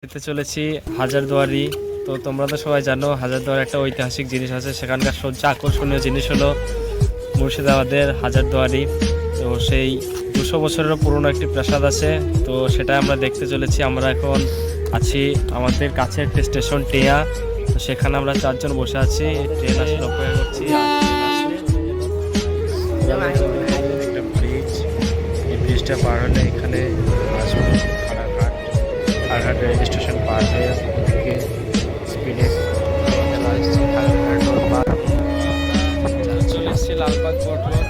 যেতে চলেছি হাজারদুয়ারি। তো তোমরা তো সবাই জানো হাজারদুয়ারি একটা ঐতিহাসিক জিনিস আছে, সেখানকার সবচেয়ে আকর্ষণীয় জিনিস হলো মুর্শিদাবাদের হাজারদুয়ারি। তো সেই 200 বছরেরও পুরনো একটি প্রাসাদ আছে, তো সেটা আমরা দেখতে চলেছি। আমরা এখন আছি আমাদের কাছে একটি স্টেশন টিয়া, তো সেখানে আমরা 4 জন বসে আছি, ট্রেন আসলে অপেক্ষা করছি। একটা ব্রিজ, এই ব্রিজটা পার হলে এখানে আসবো খাড়াঘাট রেল স্টেশন পার হয়ে থেকে স্পিডে চলে এসেছি লালবাগ কোর্ট রোড।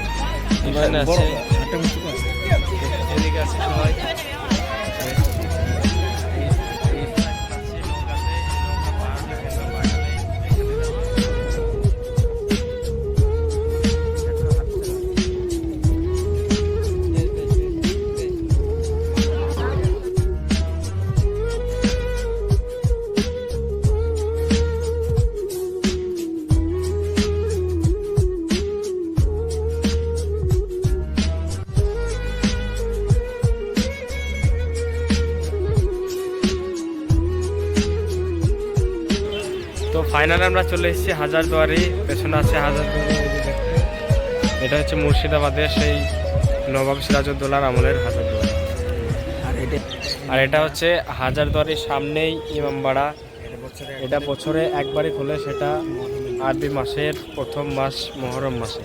এখানে আছে এদিকে আছে সবাই। তো ফাইনালে আমরা চলে এসেছি হাজারদুয়ারি। পেছনে আছে হাজারদুয়ারি, এটা হচ্ছে মুর্শিদাবাদের সেই নবাব সিরাজউদ্দৌলার আমলের হাজারদুয়ারি। আর এটা হচ্ছে হাজারদুয়ারির সামনেই ইমামবাড়া। এটা বছরে একবারই খোলে, সেটা আরবি মাসের প্রথম মাস মহরম মাসে।